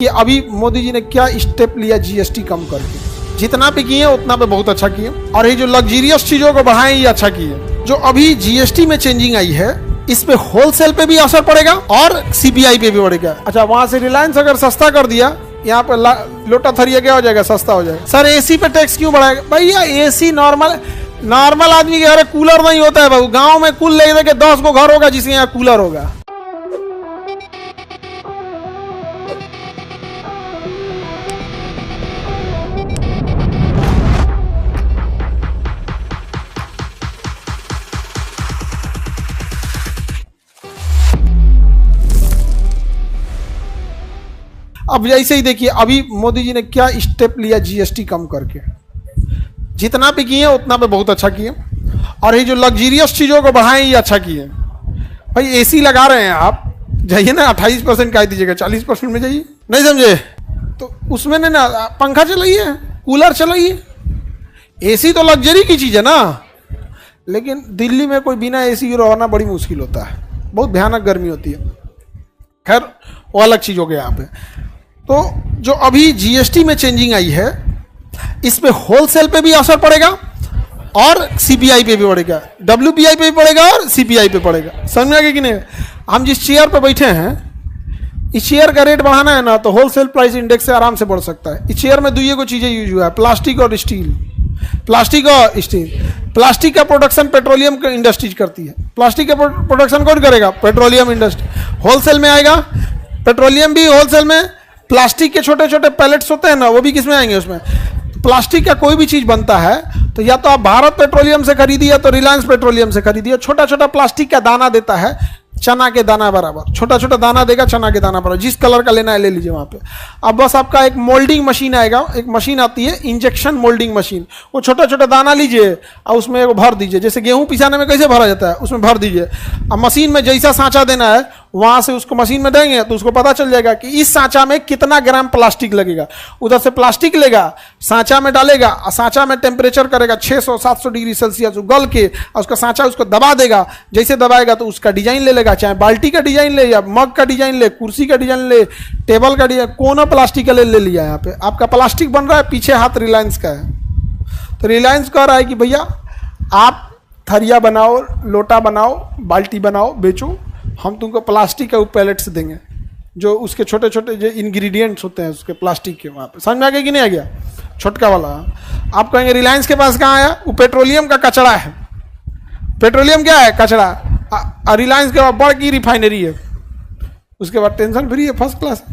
कि अभी मोदी जी ने क्या स्टेप लिया जीएसटी कम करके। जितना भी किए उतना पे बहुत अच्छा किए, और ये जो लग्जरियस चीजों को बढ़ाएं ये अच्छा किए। जो अभी जीएसटी में चेंजिंग आई है इस पे होलसेल पे भी असर पड़ेगा और सीपीआई पे भी पड़ेगा। अच्छा, वहां से रिलायंस अगर सस्ता कर दिया, यहाँ पे लोटा थरिया क्या हो जाएगा, सस्ता हो जाएगा। सर एसी पे टैक्स क्यों बढ़ाएगा भैया? एसी नॉर्मल आदमी के घर कूलर नहीं होता है बाबू। गांव में कुल ले के 10 को घर होगा जिसके यहाँ कूलर होगा। अब जैसे ही देखिए अभी मोदी जी ने क्या स्टेप लिया जीएसटी कम करके। जितना भी किए उतना पे बहुत अच्छा किए, और ये जो लग्जरियस चीजों को बढ़ाएं ये अच्छा किए। भाई एसी लगा रहे हैं आप, जाइए ना 28% का दीजिएगा, 40% में जाइए। नहीं समझे तो उसमें ना पंखा चलाइए, कूलर चलाइए। एसी तो लग्जरी की चीज है ना, लेकिन दिल्ली में कोई बिना एसी के रहना बड़ी मुश्किल होता है, बहुत भयानक गर्मी होती है। खैर वो अलग चीज हो गया यहाँ पे। तो जो अभी जीएसटी में चेंजिंग आई है इस पे होलसेल पे भी असर पड़ेगा और सीपीआई पे भी पड़ेगा, डब्ल्यूपीआई पे भी पड़ेगा और सीपीआई पे पड़ेगा। समझ में आ गया कि नहीं? हम जिस चेयर पे बैठे हैं इस चेयर का रेट बढ़ाना है ना तो होलसेल प्राइस इंडेक्स से आराम से बढ़ सकता है। इस चेयर में दो को चीजें यूज हुआ है, प्लास्टिक और स्टील। प्लास्टिक और स्टील, प्लास्टिक का प्रोडक्शन पेट्रोलियम इंडस्ट्रीज करती है। प्लास्टिक का प्रोडक्शन कौन करेगा? Petroleum industry. होलसेल में आएगा पेट्रोलियम भी, होलसेल में प्लास्टिक के छोटे छोटे पैलेट्स होते हैं ना, वो भी किस में आएंगे? उसमें। प्लास्टिक का कोई भी चीज बनता है तो या तो आप भारत पेट्रोलियम से खरीदिए या तो रिलायंस पेट्रोलियम से खरीदिए। छोटा छोटा प्लास्टिक का दाना देता है, चना के दाना बराबर, छोटा छोटा दाना देगा चना के दाना बराबर। जिस कलर का लेना है ले लीजिए वहां पे। अब बस आपका एक मोल्डिंग मशीन आएगा, एक मशीन आती है इंजेक्शन मोल्डिंग मशीन, वो छोटा छोटा दाना लीजिए और उसमें वो भर दीजिए। जैसे गेहूं पिसाने में कैसे भरा जाता है उसमें भर दीजिए। अब मशीन में जैसा सांचा देना है वहां से उसको मशीन में देंगे तो उसको पता चल जाएगा कि इस सांचा में कितना ग्राम प्लास्टिक लगेगा। उधर से प्लास्टिक लेगा, सांचा में डालेगा और सांचा में टेम्परेचर करेगा 600-700 डिग्री सेल्सियस गल के, और उसका सांचा उसको दबा देगा। जैसे दबाएगा तो उसका डिजाइन ले लेगा, चाहे बाल्टी का डिजाइन ले या मग का डिजाइन ले, कुर्सी का डिजाइन ले, टेबल का डिजाइन, कोना प्लास्टिक का ले लिया। यहाँ पे आपका प्लास्टिक बन रहा है, पीछे हाथ रिलायंस का है। तो रिलायंस कह रहा है कि भैया आप थरिया बनाओ, लोटा बनाओ, बाल्टी बनाओ, बेचो, हम तुमको प्लास्टिक के पैलेट्स देंगे जो उसके छोटे छोटे जो इंग्रेडिएंट्स होते हैं उसके प्लास्टिक के। वहाँ पे समझ में आ गया कि नहीं आ गया? छोटका वाला आप कहेंगे रिलायंस के पास कहाँ आया? वो पेट्रोलियम का कचरा है। पेट्रोलियम क्या है? कचरा। रिलायंस के बाद बड़ की रिफाइनरी है, उसके बाद टेंशन फ्री है, फर्स्ट क्लास।